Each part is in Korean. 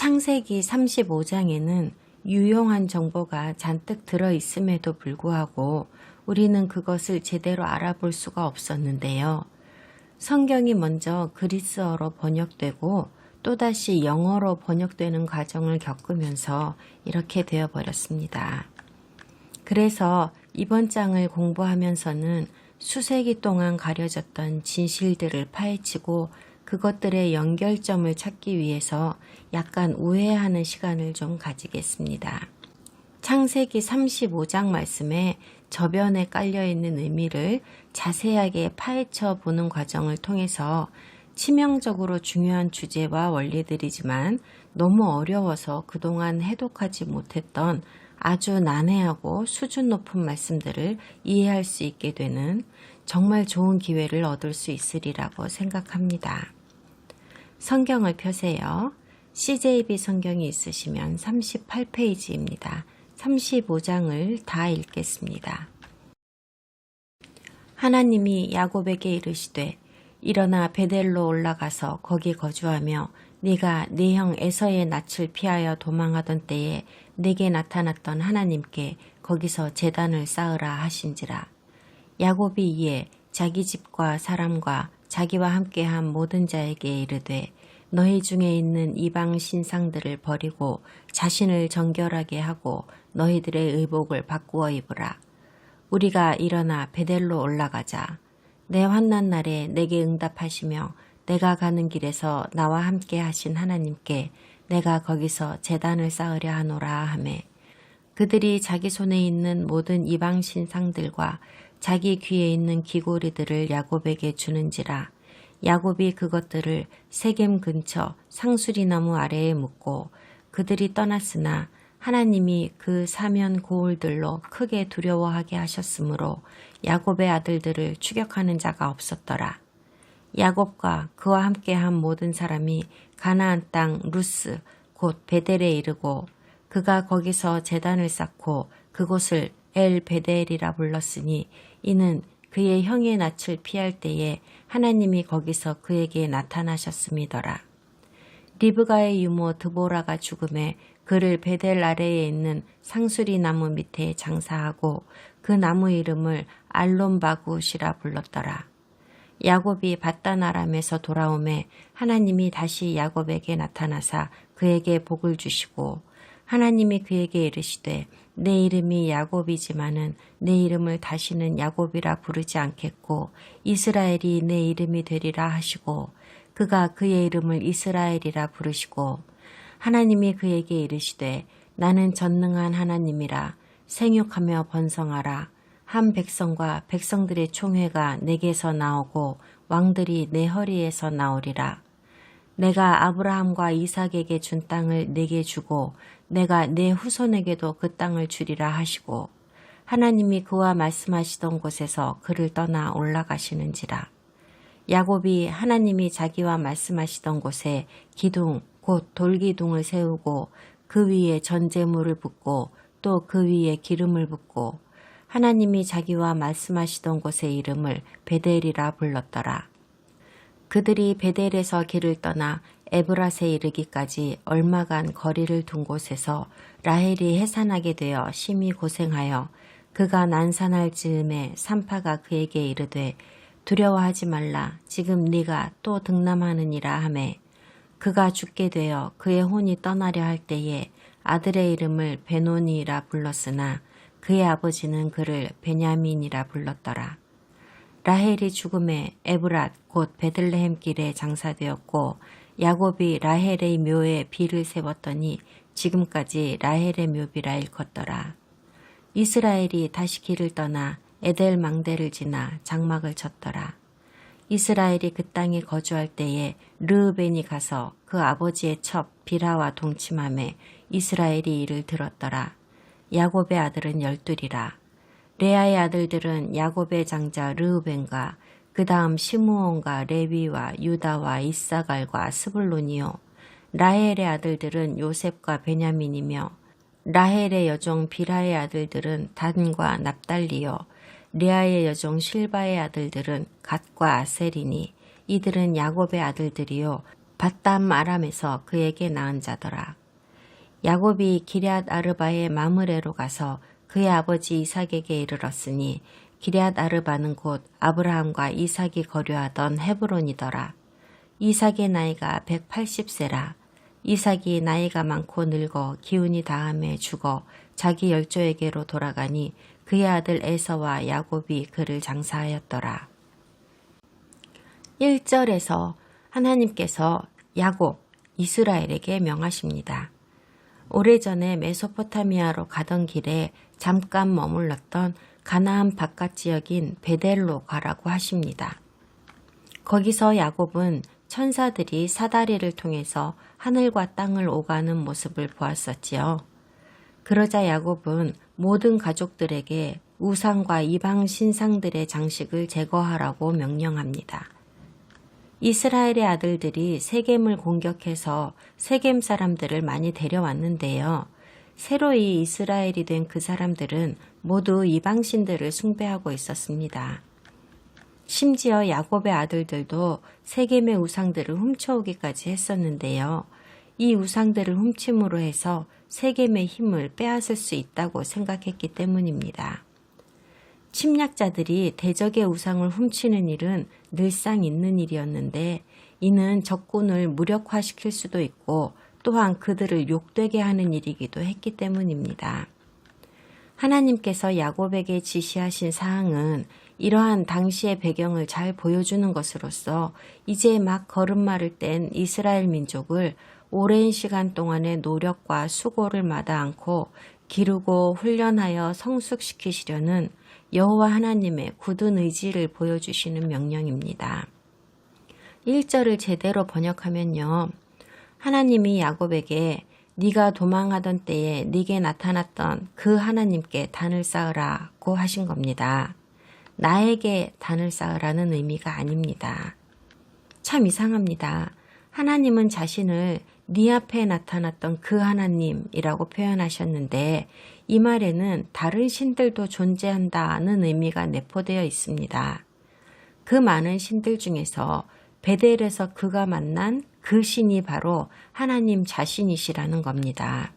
창세기 35장에는 유용한 정보가 잔뜩 들어있음에도 불구하고 우리는 그것을 제대로 알아볼 수가 없었는데요. 성경이 먼저 그리스어로 번역되고 또다시 영어로 번역되는 과정을 겪으면서 이렇게 되어버렸습니다. 그래서 이번 장을 공부하면서는 수세기 동안 가려졌던 진실들을 파헤치고 그것들의 연결점을 찾기 위해서 약간 우회하는 시간을 좀 가지겠습니다. 창세기 35장 말씀에 저변에 깔려있는 의미를 자세하게 파헤쳐 보는 과정을 통해서 치명적으로 중요한 주제와 원리들이지만 너무 어려워서 그동안 해독하지 못했던 아주 난해하고 수준 높은 말씀들을 이해할 수 있게 되는 정말 좋은 기회를 얻을 수 있으리라고 생각합니다. 성경을 펴세요. CJB 성경이 있으시면 38페이지입니다. 35장을 다 읽겠습니다. 하나님이 야곱에게 이르시되 일어나 베델로 올라가서 거기 거주하며 네가 네 형 에서의 낯을 피하여 도망하던 때에 네게 나타났던 하나님께 거기서 제단을 쌓으라 하신지라. 야곱이 이에 자기 집과 사람과 자기와 함께한 모든 자에게 이르되 너희 중에 있는 이방 신상들을 버리고 자신을 정결하게 하고 너희들의 의복을 바꾸어 입으라. 우리가 일어나 베델로 올라가자. 내 환난 날에 내게 응답하시며 내가 가는 길에서 나와 함께 하신 하나님께 내가 거기서 제단을 쌓으려 하노라 하매 그들이 자기 손에 있는 모든 이방 신상들과 자기 귀에 있는 귀고리들을 야곱에게 주는지라. 야곱이 그것들을 세겜 근처 상수리나무 아래에 묻고 그들이 떠났으나 하나님이 그 사면 고울들로 크게 두려워하게 하셨으므로 야곱의 아들들을 추격하는 자가 없었더라. 야곱과 그와 함께한 모든 사람이 가나안 땅 루스 곧 베델에 이르고 그가 거기서 제단을 쌓고 그곳을 엘 베델이라 불렀으니 이는 그의 형의 낯을 피할 때에 하나님이 거기서 그에게 나타나셨음이더라. 리브가의 유모 드보라가 죽음에 그를 베델 아래에 있는 상수리 나무 밑에 장사하고 그 나무 이름을 알론바굿이라 불렀더라. 야곱이 밧단 아람에서 돌아오매 하나님이 다시 야곱에게 나타나사 그에게 복을 주시고 하나님이 그에게 이르시되 내 이름이 야곱이지만은 내 이름을 다시는 야곱이라 부르지 않겠고 이스라엘이 내 이름이 되리라 하시고 그가 그의 이름을 이스라엘이라 부르시고 하나님이 그에게 이르시되 나는 전능한 하나님이라 생육하며 번성하라. 한 백성과 백성들의 총회가 내게서 나오고 왕들이 내 허리에서 나오리라. 내가 아브라함과 이삭에게 준 땅을 내게 주고 내가 내 후손에게도 그 땅을 주리라 하시고 하나님이 그와 말씀하시던 곳에서 그를 떠나 올라가시는지라. 야곱이 하나님이 자기와 말씀하시던 곳에 기둥 곧 돌기둥을 세우고 그 위에 전제물을 붓고 또 그 위에 기름을 붓고 하나님이 자기와 말씀하시던 곳의 이름을 베델이라 불렀더라. 그들이 베델에서 길을 떠나 에브랏에 이르기까지 얼마간 거리를 둔 곳에서 라헬이 해산하게 되어 심히 고생하여 그가 난산할 즈음에 산파가 그에게 이르되 두려워하지 말라. 지금 네가 또 등남하느니라 하매 그가 죽게 되어 그의 혼이 떠나려 할 때에 아들의 이름을 베노니라 불렀으나 그의 아버지는 그를 베냐민이라 불렀더라. 라헬이 죽음에 에브랏 곧 베들레헴 길에 장사되었고 야곱이 라헬의 묘에 비를 세웠더니 지금까지 라헬의 묘비라 일컫더라. 이스라엘이 다시 길을 떠나 에델 망대를 지나 장막을 쳤더라. 이스라엘이 그 땅에 거주할 때에 르으벤이 가서 그 아버지의 첩 비라와 동침하매 이스라엘이 이를 들었더라. 야곱의 아들은 12이라. 레아의 아들들은 야곱의 장자 르으벤과 그 다음 시므온과 레위와 유다와 이사갈과 스불론이요. 라헬의 아들들은 요셉과 베냐민이며 라헬의 여종 비라의 아들들은 단과 납달리요. 레아의 여종 실바의 아들들은 갓과 아셀이니 이들은 야곱의 아들들이요 밧담 아람에서 그에게 낳은 자더라. 야곱이 기럇 아르바의 마므레로 가서 그의 아버지 이삭에게 이르렀으니 기럇 아르바는 곧 아브라함과 이삭이 거류하던 헤브론이더라. 이삭의 나이가 180세라. 이삭이 나이가 많고 늙어 기운이 다함에 죽어 자기 열조에게로 돌아가니 그의 아들 에서와 야곱이 그를 장사하였더라. 1절에서 하나님께서 야곱, 이스라엘에게 명하십니다. 오래전에 메소포타미아로 가던 길에 잠깐 머물렀던 가나안 바깥 지역인 베델로 가라고 하십니다. 거기서 야곱은 천사들이 사다리를 통해서 하늘과 땅을 오가는 모습을 보았었지요. 그러자 야곱은 모든 가족들에게 우상과 이방 신상들의 장식을 제거하라고 명령합니다. 이스라엘의 아들들이 세겜을 공격해서 세겜 사람들을 많이 데려왔는데요. 새로이 이스라엘이 된 그 사람들은 모두 이방신들을 숭배하고 있었습니다. 심지어 야곱의 아들들도 세겜의 우상들을 훔쳐오기까지 했었는데요. 이 우상들을 훔침으로 해서 세겜의 힘을 빼앗을 수 있다고 생각했기 때문입니다. 침략자들이 대적의 우상을 훔치는 일은 늘상 있는 일이었는데 이는 적군을 무력화시킬 수도 있고 또한 그들을 욕되게 하는 일이기도 했기 때문입니다. 하나님께서 야곱에게 지시하신 사항은 이러한 당시의 배경을 잘 보여주는 것으로서 이제 막 걸음마를 뗀 이스라엘 민족을 오랜 시간 동안의 노력과 수고를 마다 않고 기르고 훈련하여 성숙시키시려는 여호와 하나님의 굳은 의지를 보여주시는 명령입니다. 1절을 제대로 번역하면요. 하나님이 야곱에게 네가 도망하던 때에 네게 나타났던 그 하나님께 단을 쌓으라고 하신 겁니다. 나에게 단을 쌓으라는 의미가 아닙니다. 참 이상합니다. 하나님은 자신을 네 앞에 나타났던 그 하나님이라고 표현하셨는데 이 말에는 다른 신들도 존재한다는 의미가 내포되어 있습니다. 그 많은 신들 중에서 베델에서 그가 만난 그 신이 바로 하나님 자신이시라는 겁니다.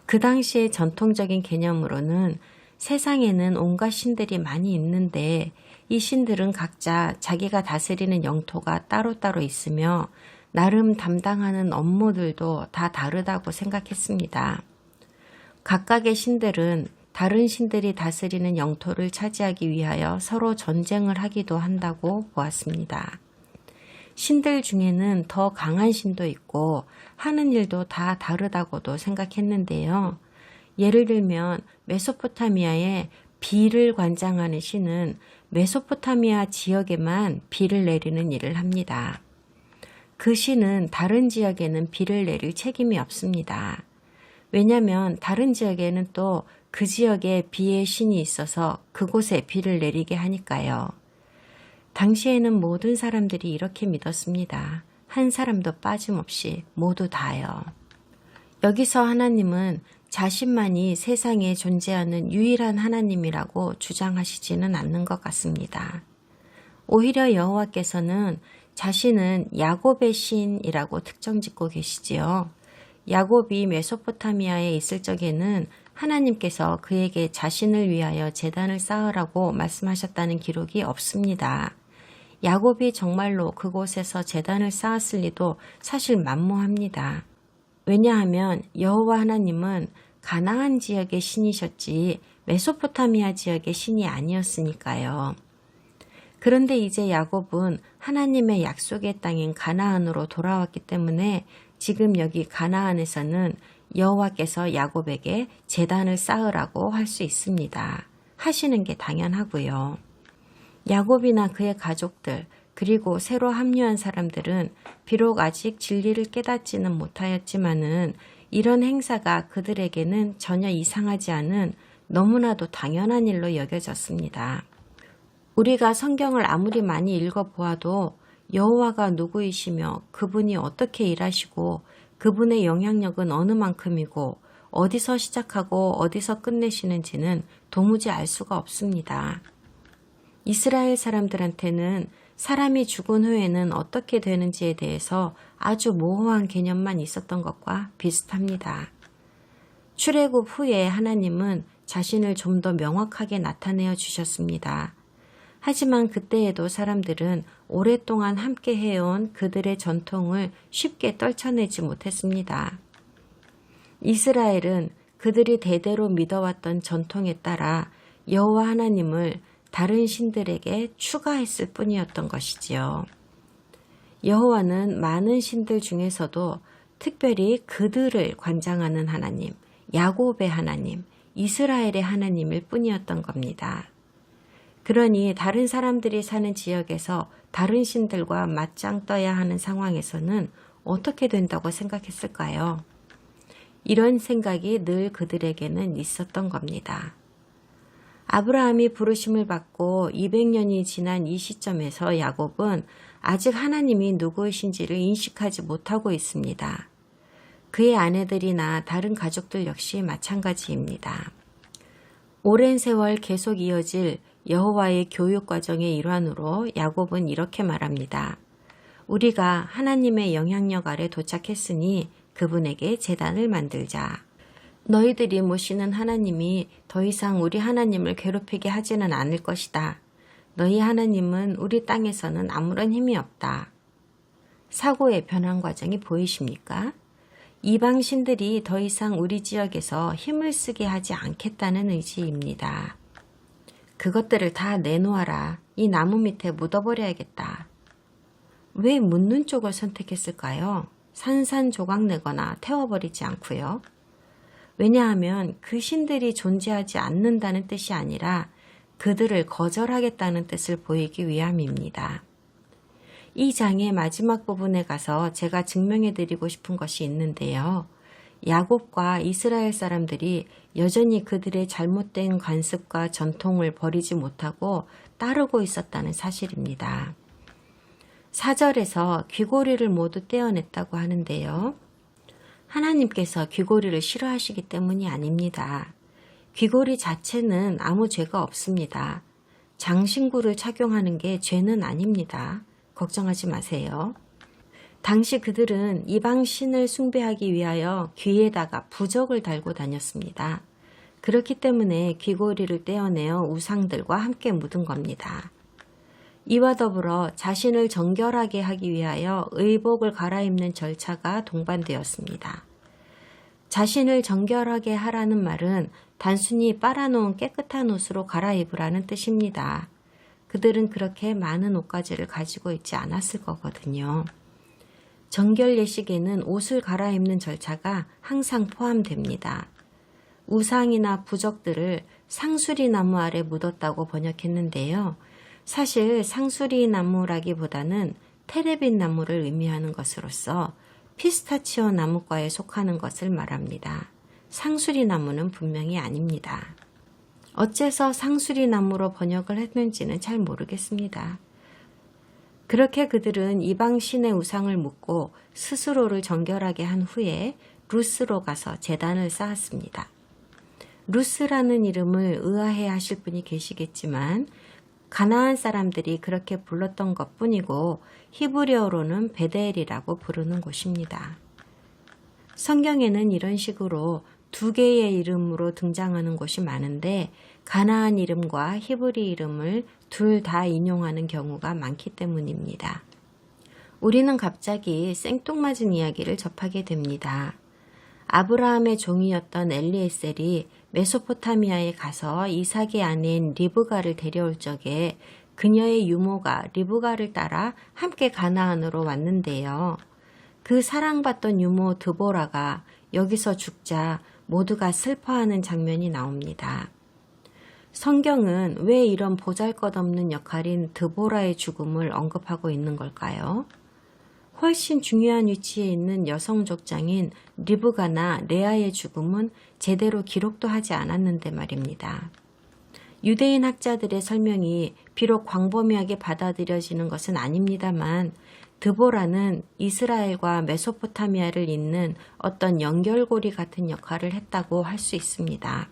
그 당시의 전통적인 개념으로는 세상에는 온갖 신들이 많이 있는데 이 신들은 각자 자기가 다스리는 영토가 따로따로 있으며 나름 담당하는 업무들도 다 다르다고 생각했습니다. 각각의 신들은 다른 신들이 다스리는 영토를 차지하기 위하여 서로 전쟁을 하기도 한다고 보았습니다. 신들 중에는 더 강한 신도 있고 하는 일도 다 다르다고도 생각했는데요. 예를 들면 메소포타미아에 비를 관장하는 신은 메소포타미아 지역에만 비를 내리는 일을 합니다. 그 신은 다른 지역에는 비를 내릴 책임이 없습니다. 왜냐하면 다른 지역에는 또 그 지역에 비의 신이 있어서 그곳에 비를 내리게 하니까요. 당시에는 모든 사람들이 이렇게 믿었습니다. 한 사람도 빠짐없이 모두 다요. 여기서 하나님은 자신만이 세상에 존재하는 유일한 하나님이라고 주장하시지는 않는 것 같습니다. 오히려 여호와께서는 자신은 야곱의 신이라고 특정짓고 계시지요. 야곱이 메소포타미아에 있을 적에는 하나님께서 그에게 자신을 위하여 제단을 쌓으라고 말씀하셨다는 기록이 없습니다. 야곱이 정말로 그곳에서 제단을 쌓았을 리도 사실 만무합니다. 왜냐하면 여호와 하나님은 가나안 지역의 신이셨지 메소포타미아 지역의 신이 아니었으니까요. 그런데 이제 야곱은 하나님의 약속의 땅인 가나안으로 돌아왔기 때문에 지금 여기 가나안에서는 여호와께서 야곱에게 제단을 쌓으라고 할 수 있습니다. 하시는 게 당연하고요. 야곱이나 그의 가족들 그리고 새로 합류한 사람들은 비록 아직 진리를 깨닫지는 못하였지만은 이런 행사가 그들에게는 전혀 이상하지 않은 너무나도 당연한 일로 여겨졌습니다. 우리가 성경을 아무리 많이 읽어보아도 여호와가 누구이시며 그분이 어떻게 일하시고 그분의 영향력은 어느 만큼이고 어디서 시작하고 어디서 끝내시는지는 도무지 알 수가 없습니다. 이스라엘 사람들한테는 사람이 죽은 후에는 어떻게 되는지에 대해서 아주 모호한 개념만 있었던 것과 비슷합니다. 출애굽 후에 하나님은 자신을 좀 더 명확하게 나타내어 주셨습니다. 하지만 그때에도 사람들은 오랫동안 함께 해온 그들의 전통을 쉽게 떨쳐내지 못했습니다. 이스라엘은 그들이 대대로 믿어왔던 전통에 따라 여호와 하나님을 다른 신들에게 추가했을 뿐이었던 것이지요. 여호와는 많은 신들 중에서도 특별히 그들을 관장하는 하나님, 야곱의 하나님, 이스라엘의 하나님일 뿐이었던 겁니다. 그러니 다른 사람들이 사는 지역에서 다른 신들과 맞짱 떠야 하는 상황에서는 어떻게 된다고 생각했을까요? 이런 생각이 늘 그들에게는 있었던 겁니다. 아브라함이 부르심을 받고 200년이 지난 이 시점에서 야곱은 아직 하나님이 누구이신지를 인식하지 못하고 있습니다. 그의 아내들이나 다른 가족들 역시 마찬가지입니다. 오랜 세월 계속 이어질 여호와의 교육 과정의 일환으로 야곱은 이렇게 말합니다. 우리가 하나님의 영향력 아래 도착했으니 그분에게 제단을 만들자. 너희들이 모시는 하나님이 더 이상 우리 하나님을 괴롭히게 하지는 않을 것이다. 너희 하나님은 우리 땅에서는 아무런 힘이 없다. 사고의 변환 과정이 보이십니까? 이방 신들이 더 이상 우리 지역에서 힘을 쓰게 하지 않겠다는 의지입니다. 그것들을 다 내놓아라. 이 나무 밑에 묻어버려야겠다. 왜 묻는 쪽을 선택했을까요? 산산조각 내거나 태워버리지 않고요. 왜냐하면 그 신들이 존재하지 않는다는 뜻이 아니라 그들을 거절하겠다는 뜻을 보이기 위함입니다. 이 장의 마지막 부분에 가서 제가 증명해 드리고 싶은 것이 있는데요. 야곱과 이스라엘 사람들이 여전히 그들의 잘못된 관습과 전통을 버리지 못하고 따르고 있었다는 사실입니다. 4절에서 귀고리를 모두 떼어냈다고 하는데요. 하나님께서 귀고리를 싫어하시기 때문이 아닙니다. 귀고리 자체는 아무 죄가 없습니다. 장신구를 착용하는 게 죄는 아닙니다. 걱정하지 마세요. 당시 그들은 이방 신을 숭배하기 위하여 귀에다가 부적을 달고 다녔습니다. 그렇기 때문에 귀고리를 떼어내어 우상들과 함께 묻은 겁니다. 이와 더불어 자신을 정결하게 하기 위하여 의복을 갈아입는 절차가 동반되었습니다. 자신을 정결하게 하라는 말은 단순히 빨아놓은 깨끗한 옷으로 갈아입으라는 뜻입니다. 그들은 그렇게 많은 옷가지를 가지고 있지 않았을 거거든요. 정결 예식에는 옷을 갈아입는 절차가 항상 포함됩니다. 우상이나 부적들을 상수리 나무 아래 묻었다고 번역했는데요. 사실 상수리 나무라기보다는 테레빈 나무를 의미하는 것으로서 피스타치오 나무과에 속하는 것을 말합니다. 상수리 나무는 분명히 아닙니다. 어째서 상수리 나무로 번역을 했는지는 잘 모르겠습니다. 그렇게 그들은 이방 신의 우상을 묻고 스스로를 정결하게 한 후에 루스로 가서 제단을 쌓았습니다. 루스라는 이름을 의아해 하실 분이 계시겠지만 가나안 사람들이 그렇게 불렀던 것뿐이고 히브리어로는 베델이라고 부르는 곳입니다. 성경에는 이런 식으로 두 개의 이름으로 등장하는 곳이 많은데 가나안 이름과 히브리 이름을 둘 다 인용하는 경우가 많기 때문입니다. 우리는 갑자기 생뚱맞은 이야기를 접하게 됩니다. 아브라함의 종이었던 엘리에셀이 메소포타미아에 가서 이삭의 아내인 리브가를 데려올 적에 그녀의 유모가 리브가를 따라 함께 가나안으로 왔는데요. 그 사랑받던 유모 드보라가 여기서 죽자 모두가 슬퍼하는 장면이 나옵니다. 성경은 왜 이런 보잘것없는 역할인 드보라의 죽음을 언급하고 있는 걸까요? 훨씬 중요한 위치에 있는 여성 족장인 리브가나 레아의 죽음은 제대로 기록도 하지 않았는데 말입니다. 유대인 학자들의 설명이 비록 광범위하게 받아들여지는 것은 아닙니다만 드보라는 이스라엘과 메소포타미아를 잇는 어떤 연결고리 같은 역할을 했다고 할 수 있습니다.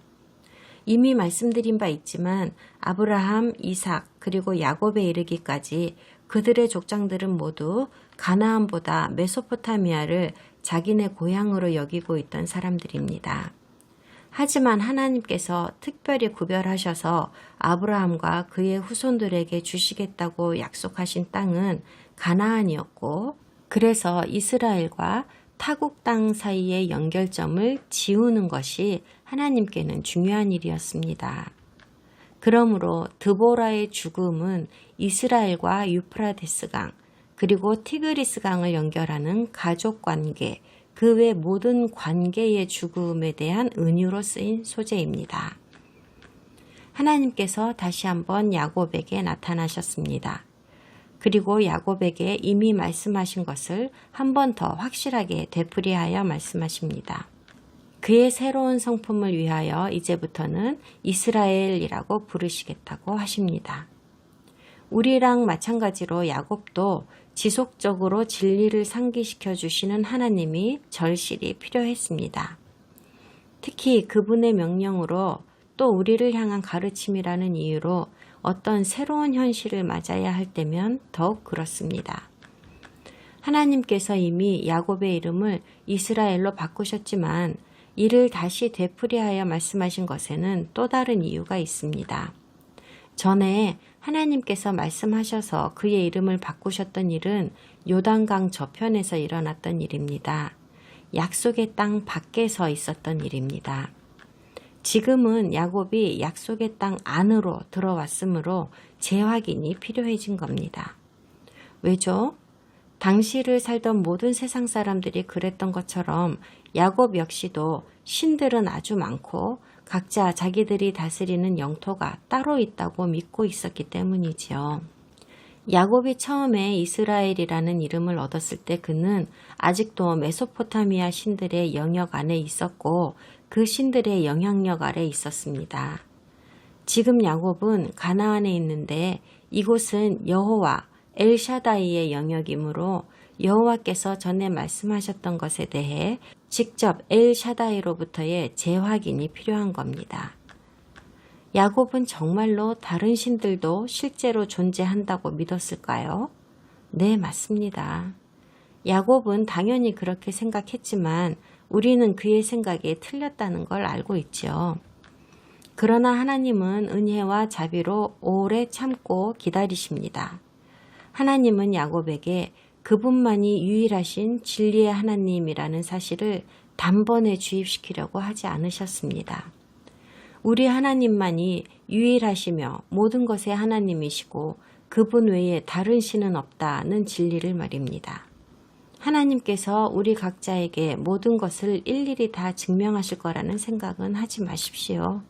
이미 말씀드린 바 있지만 아브라함, 이삭, 그리고 야곱에 이르기까지 그들의 족장들은 모두 가나안보다 메소포타미아를 자기네 고향으로 여기고 있던 사람들입니다. 하지만 하나님께서 특별히 구별하셔서 아브라함과 그의 후손들에게 주시겠다고 약속하신 땅은 가나안이었고, 그래서 이스라엘과 타국 땅 사이의 연결점을 지우는 것이 하나님께는 중요한 일이었습니다. 그러므로 드보라의 죽음은 이스라엘과 유프라데스 강, 그리고 티그리스 강을 연결하는 가족 관계, 그 외 모든 관계의 죽음에 대한 은유로 쓰인 소재입니다. 하나님께서 다시 한번 야곱에게 나타나셨습니다. 그리고 야곱에게 이미 말씀하신 것을 한 번 더 확실하게 되풀이하여 말씀하십니다. 그의 새로운 성품을 위하여 이제부터는 이스라엘이라고 부르시겠다고 하십니다. 우리랑 마찬가지로 야곱도 지속적으로 진리를 상기시켜 주시는 하나님이 절실히 필요했습니다. 특히 그분의 명령으로 또 우리를 향한 가르침이라는 이유로 어떤 새로운 현실을 맞아야 할 때면 더욱 그렇습니다. 하나님께서 이미 야곱의 이름을 이스라엘로 바꾸셨지만 이를 다시 되풀이하여 말씀하신 것에는 또 다른 이유가 있습니다. 전에 하나님께서 말씀하셔서 그의 이름을 바꾸셨던 일은 요단강 저편에서 일어났던 일입니다. 약속의 땅 밖에서 있었던 일입니다. 지금은 야곱이 약속의 땅 안으로 들어왔으므로 재확인이 필요해진 겁니다. 왜죠? 당시를 살던 모든 세상 사람들이 그랬던 것처럼 야곱 역시도 신들은 아주 많고 각자 자기들이 다스리는 영토가 따로 있다고 믿고 있었기 때문이지요. 야곱이 처음에 이스라엘이라는 이름을 얻었을 때 그는 아직도 메소포타미아 신들의 영역 안에 있었고 그 신들의 영향력 아래 있었습니다. 지금 야곱은 가나안에 있는데 이곳은 여호와 엘샤다이의 영역이므로 여호와께서 전에 말씀하셨던 것에 대해 직접 엘샤다이로부터의 재확인이 필요한 겁니다. 야곱은 정말로 다른 신들도 실제로 존재한다고 믿었을까요? 네, 맞습니다. 야곱은 당연히 그렇게 생각했지만 우리는 그의 생각에 틀렸다는 걸 알고 있죠. 그러나 하나님은 은혜와 자비로 오래 참고 기다리십니다. 하나님은 야곱에게 그분만이 유일하신 진리의 하나님이라는 사실을 단번에 주입시키려고 하지 않으셨습니다. 우리 하나님만이 유일하시며 모든 것의 하나님이시고 그분 외에 다른 신은 없다는 진리를 말입니다. 하나님께서 우리 각자에게 모든 것을 일일이 다 증명하실 거라는 생각은 하지 마십시오.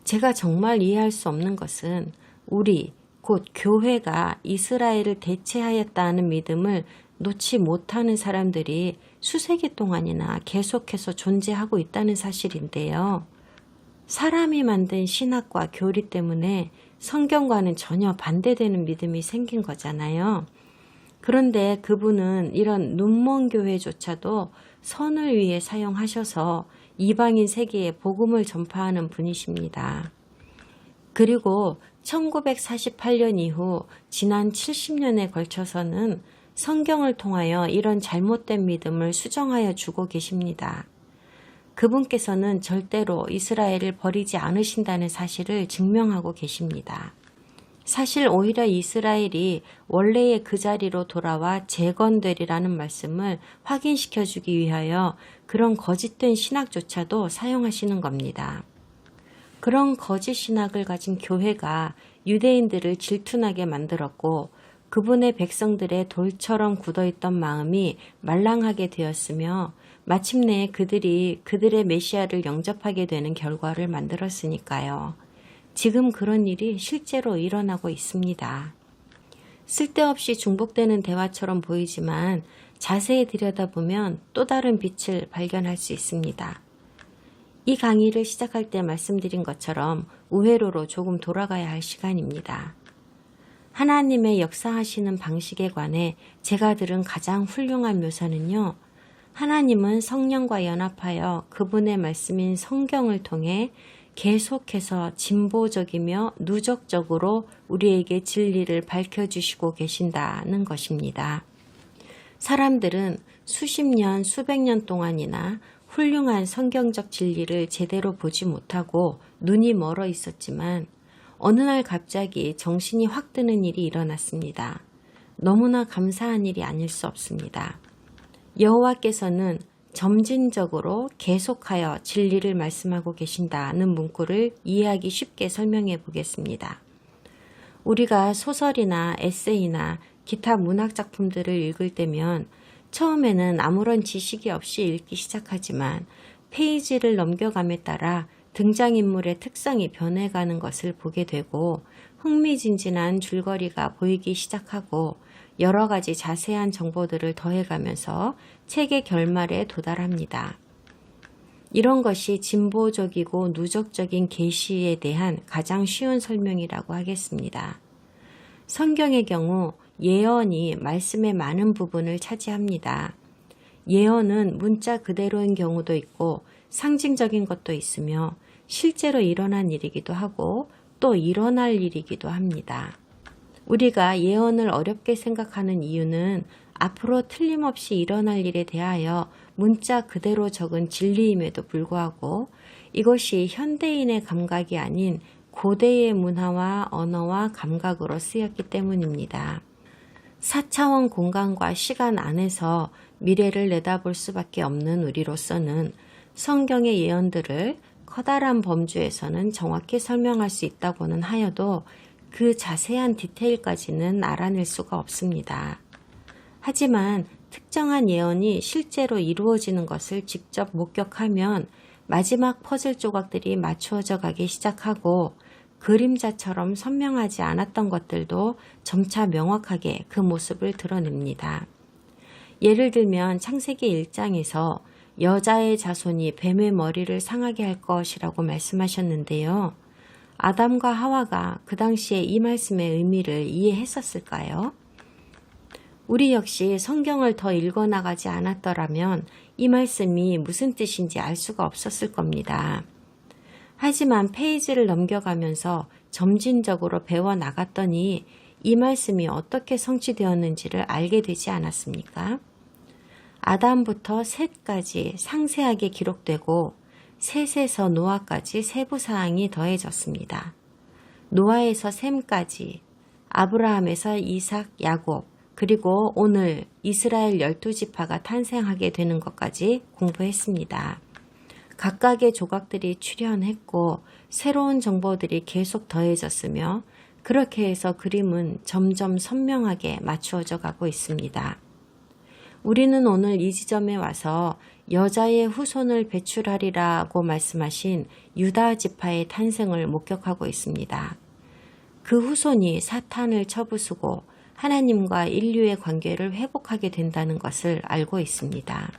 제가 정말 이해할 수 없는 것은 우리, 곧 교회가 이스라엘을 대체하였다는 믿음을 놓지 못하는 사람들이 수세기 동안이나 계속해서 존재하고 있다는 사실인데요. 사람이 만든 신학과 교리 때문에 성경과는 전혀 반대되는 믿음이 생긴 거잖아요. 그런데 그분은 이런 눈먼 교회조차도 선을 위해 사용하셔서 이방인 세계에 복음을 전파하는 분이십니다. 그리고 1948년 이후 지난 70년에 걸쳐서는 성경을 통하여 이런 잘못된 믿음을 수정하여 주고 계십니다. 그분께서는 절대로 이스라엘을 버리지 않으신다는 사실을 증명하고 계십니다. 사실 오히려 이스라엘이 원래의 그 자리로 돌아와 재건되리라는 말씀을 확인시켜주기 위하여 그런 거짓된 신학조차도 사용하시는 겁니다. 그런 거짓 신학을 가진 교회가 유대인들을 질투나게 만들었고 그분의 백성들의 돌처럼 굳어있던 마음이 말랑하게 되었으며 마침내 그들이 그들의 메시아를 영접하게 되는 결과를 만들었으니까요. 지금 그런 일이 실제로 일어나고 있습니다. 쓸데없이 중복되는 대화처럼 보이지만 자세히 들여다보면 또 다른 빛을 발견할 수 있습니다. 이 강의를 시작할 때 말씀드린 것처럼 우회로로 조금 돌아가야 할 시간입니다. 하나님의 역사하시는 방식에 관해 제가 들은 가장 훌륭한 묘사는요. 하나님은 성령과 연합하여 그분의 말씀인 성경을 통해 계속해서 진보적이며 누적적으로 우리에게 진리를 밝혀주시고 계신다는 것입니다. 사람들은 수십 년, 수백 년 동안이나 훌륭한 성경적 진리를 제대로 보지 못하고 눈이 멀어 있었지만 어느 날 갑자기 정신이 확 드는 일이 일어났습니다. 너무나 감사한 일이 아닐 수 없습니다. 여호와께서는 점진적으로 계속하여 진리를 말씀하고 계신다는 문구를 이해하기 쉽게 설명해 보겠습니다. 우리가 소설이나 에세이나 기타 문학 작품들을 읽을 때면 처음에는 아무런 지식이 없이 읽기 시작하지만 페이지를 넘겨감에 따라 등장인물의 특성이 변해가는 것을 보게 되고 흥미진진한 줄거리가 보이기 시작하고 여러 가지 자세한 정보들을 더해가면서 책의 결말에 도달합니다. 이런 것이 진보적이고 누적적인 계시에 대한 가장 쉬운 설명이라고 하겠습니다. 성경의 경우 예언이 말씀의 많은 부분을 차지합니다. 예언은 문자 그대로인 경우도 있고 상징적인 것도 있으며 실제로 일어난 일이기도 하고 또 일어날 일이기도 합니다. 우리가 예언을 어렵게 생각하는 이유는 앞으로 틀림없이 일어날 일에 대하여 문자 그대로 적은 진리임에도 불구하고 이것이 현대인의 감각이 아닌 고대의 문화와 언어와 감각으로 쓰였기 때문입니다. 4차원 공간과 시간 안에서 미래를 내다볼 수밖에 없는 우리로서는 성경의 예언들을 커다란 범주에서는 정확히 설명할 수 있다고는 하여도 그 자세한 디테일까지는 알아낼 수가 없습니다. 하지만 특정한 예언이 실제로 이루어지는 것을 직접 목격하면 마지막 퍼즐 조각들이 맞추어져 가기 시작하고 그림자처럼 선명하지 않았던 것들도 점차 명확하게 그 모습을 드러냅니다. 예를 들면 창세기 1장에서 여자의 자손이 뱀의 머리를 상하게 할 것이라고 말씀하셨는데요. 아담과 하와가 그 당시에 이 말씀의 의미를 이해했었을까요? 우리 역시 성경을 더 읽어나가지 않았더라면 이 말씀이 무슨 뜻인지 알 수가 없었을 겁니다. 하지만 페이지를 넘겨가면서 점진적으로 배워나갔더니 이 말씀이 어떻게 성취되었는지를 알게 되지 않았습니까? 아담부터 셋까지 상세하게 기록되고 셋에서 노아까지 세부사항이 더해졌습니다. 노아에서 셈까지, 아브라함에서 이삭, 야곱, 그리고 오늘 이스라엘 12지파가 탄생하게 되는 것까지 공부했습니다. 각각의 조각들이 출현했고 새로운 정보들이 계속 더해졌으며 그렇게 해서 그림은 점점 선명하게 맞추어져 가고 있습니다. 우리는 오늘 이 지점에 와서 여자의 후손을 배출하리라고 말씀하신 유다 지파의 탄생을 목격하고 있습니다. 그 후손이 사탄을 쳐부수고 하나님과 인류의 관계를 회복하게 된다는 것을 알고 있습니다.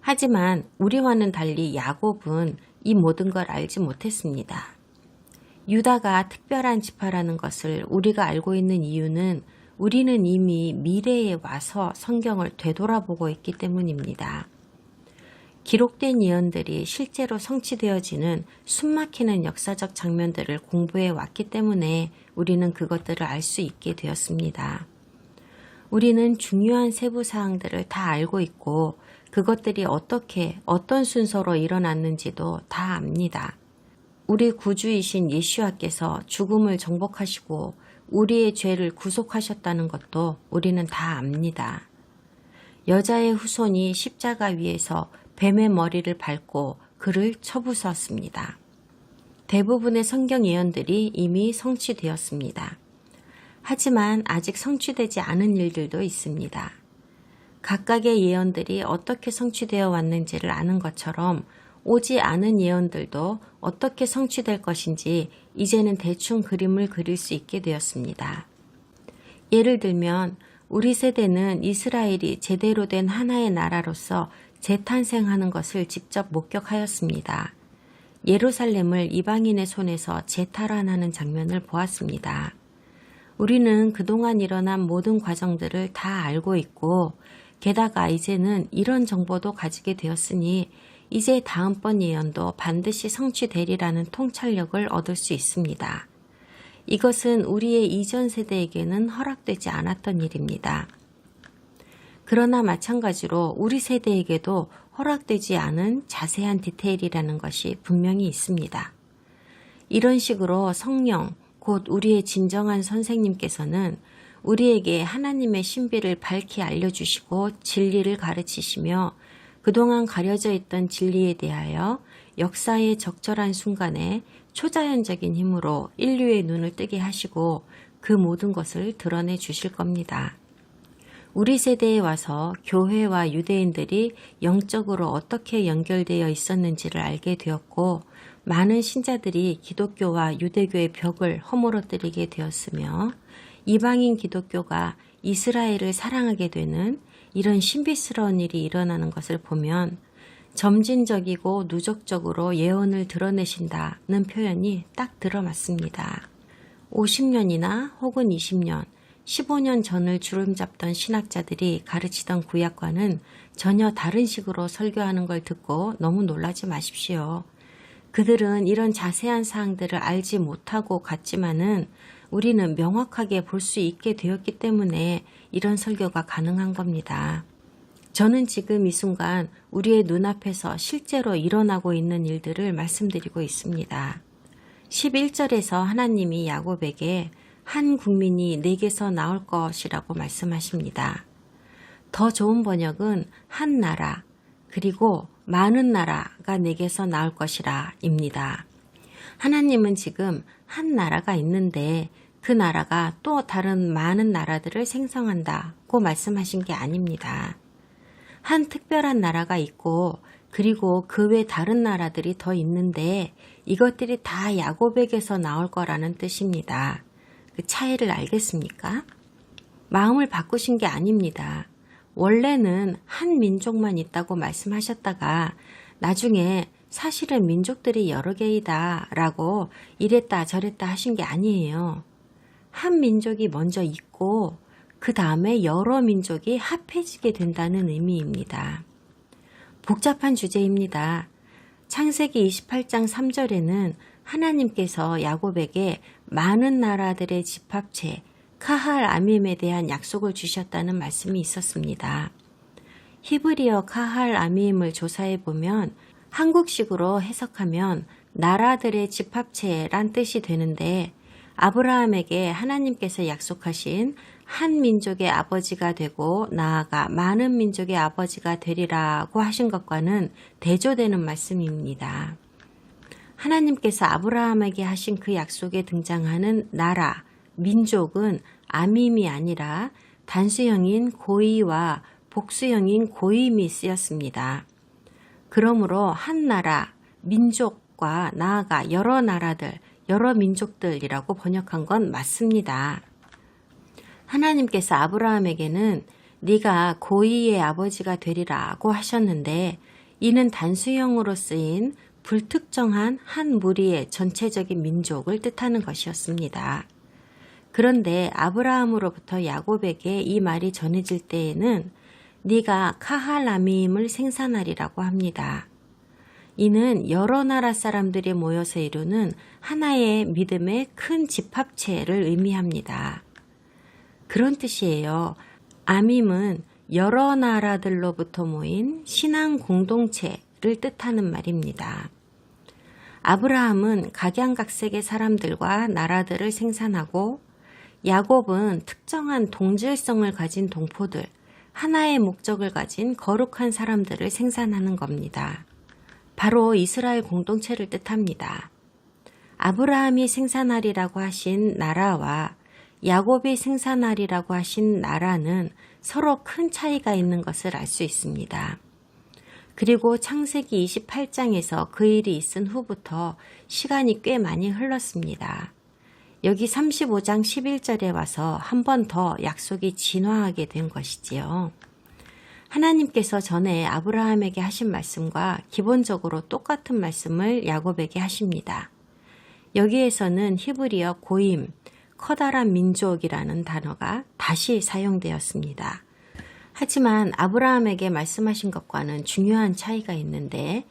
하지만 우리와는 달리 야곱은 이 모든 걸 알지 못했습니다. 유다가 특별한 지파라는 것을 우리가 알고 있는 이유는 우리는 이미 미래에 와서 성경을 되돌아보고 있기 때문입니다. 기록된 예언들이 실제로 성취되어지는 숨막히는 역사적 장면들을 공부해 왔기 때문에 우리는 그것들을 알 수 있게 되었습니다. 우리는 중요한 세부 사항들을 다 알고 있고 그것들이 어떻게 어떤 순서로 일어났는지도 다 압니다. 우리 구주이신 예수와께서 죽음을 정복하시고 우리의 죄를 구속하셨다는 것도 우리는 다 압니다. 여자의 후손이 십자가 위에서 뱀의 머리를 밟고 그를 쳐부수었습니다. 대부분의 성경 예언들이 이미 성취되었습니다. 하지만 아직 성취되지 않은 일들도 있습니다. 각각의 예언들이 어떻게 성취되어 왔는지를 아는 것처럼 오지 않은 예언들도 어떻게 성취될 것인지 이제는 대충 그림을 그릴 수 있게 되었습니다. 예를 들면 우리 세대는 이스라엘이 제대로 된 하나의 나라로서 재탄생하는 것을 직접 목격하였습니다. 예루살렘을 이방인의 손에서 재탈환하는 장면을 보았습니다. 우리는 그동안 일어난 모든 과정들을 다 알고 있고 게다가 이제는 이런 정보도 가지게 되었으니 이제 다음번 예언도 반드시 성취되리라는 통찰력을 얻을 수 있습니다. 이것은 우리의 이전 세대에게는 허락되지 않았던 일입니다. 그러나 마찬가지로 우리 세대에게도 허락되지 않은 자세한 디테일이라는 것이 분명히 있습니다. 이런 식으로 성령, 곧 우리의 진정한 선생님께서는 우리에게 하나님의 신비를 밝히 알려주시고 진리를 가르치시며 그동안 가려져 있던 진리에 대하여 역사의 적절한 순간에 초자연적인 힘으로 인류의 눈을 뜨게 하시고 그 모든 것을 드러내 주실 겁니다. 우리 세대에 와서 교회와 유대인들이 영적으로 어떻게 연결되어 있었는지를 알게 되었고 많은 신자들이 기독교와 유대교의 벽을 허물어뜨리게 되었으며 이방인 기독교가 이스라엘을 사랑하게 되는 이런 신비스러운 일이 일어나는 것을 보면 점진적이고 누적적으로 예언을 드러내신다는 표현이 딱 들어맞습니다. 50년이나 혹은 20년, 15년 전을 주름잡던 신학자들이 가르치던 구약과는 전혀 다른 식으로 설교하는 걸 듣고 너무 놀라지 마십시오. 그들은 이런 자세한 사항들을 알지 못하고 갔지만은 우리는 명확하게 볼 수 있게 되었기 때문에 이런 설교가 가능한 겁니다. 저는 지금 이 순간 우리의 눈앞에서 실제로 일어나고 있는 일들을 말씀드리고 있습니다. 11절에서 하나님이 야곱에게 한 국민이 내게서 나올 것이라고 말씀하십니다. 더 좋은 번역은 한 나라 그리고 많은 나라가 내게서 나올 것이라 입니다. 하나님은 지금 한 나라가 있는데 그 나라가 또 다른 많은 나라들을 생성한다고 말씀하신 게 아닙니다. 한 특별한 나라가 있고 그리고 그 외 다른 나라들이 더 있는데 이것들이 다 야곱에게서 나올 거라는 뜻입니다. 그 차이를 알겠습니까? 마음을 바꾸신 게 아닙니다. 원래는 한 민족만 있다고 말씀하셨다가 나중에 사실은 민족들이 여러 개이다 라고 이랬다 저랬다 하신 게 아니에요. 한 민족이 먼저 있고 그 다음에 여러 민족이 합해지게 된다는 의미입니다. 복잡한 주제입니다. 창세기 28장 3절에는 하나님께서 야곱에게 많은 나라들의 집합체 카할 아밈에 대한 약속을 주셨다는 말씀이 있었습니다. 히브리어 카할 아밈을 조사해 보면 한국식으로 해석하면 나라들의 집합체란 뜻이 되는데 아브라함에게 하나님께서 약속하신 한 민족의 아버지가 되고 나아가 많은 민족의 아버지가 되리라고 하신 것과는 대조되는 말씀입니다. 하나님께서 아브라함에게 하신 그 약속에 등장하는 나라, 민족은 아밈이 아니라 단수형인 고이와 복수형인 고임이 쓰였습니다. 그러므로 한 나라, 민족과 나아가 여러 나라들, 여러 민족들이라고 번역한 건 맞습니다. 하나님께서 아브라함에게는 네가 고이의 아버지가 되리라고 하셨는데 이는 단수형으로 쓰인 불특정한 한 무리의 전체적인 민족을 뜻하는 것이었습니다. 그런데 아브라함으로부터 야곱에게 이 말이 전해질 때에는 네가 카할라밈을 생산하리라고 합니다. 이는 여러 나라 사람들이 모여서 이루는 하나의 믿음의 큰 집합체를 의미합니다. 그런 뜻이에요. 아밈은 여러 나라들로부터 모인 신앙 공동체를 뜻하는 말입니다. 아브라함은 각양각색의 사람들과 나라들을 생산하고 야곱은 특정한 동질성을 가진 동포들, 하나의 목적을 가진 거룩한 사람들을 생산하는 겁니다. 바로 이스라엘 공동체를 뜻합니다. 아브라함이 생산하리라고 하신 나라와 야곱이 생산하리라고 하신 나라는 서로 큰 차이가 있는 것을 알 수 있습니다. 그리고 창세기 28장에서 그 일이 있은 후부터 시간이 꽤 많이 흘렀습니다. 여기 35장 11절에 와서 한 번 더 약속이 진화하게 된 것이지요. 하나님께서 전에 아브라함에게 하신 말씀과 기본적으로 똑같은 말씀을 야곱에게 하십니다. 여기에서는 히브리어 고임, 커다란 민족이라는 단어가 다시 사용되었습니다. 하지만 아브라함에게 말씀하신 것과는 중요한 차이가 있는데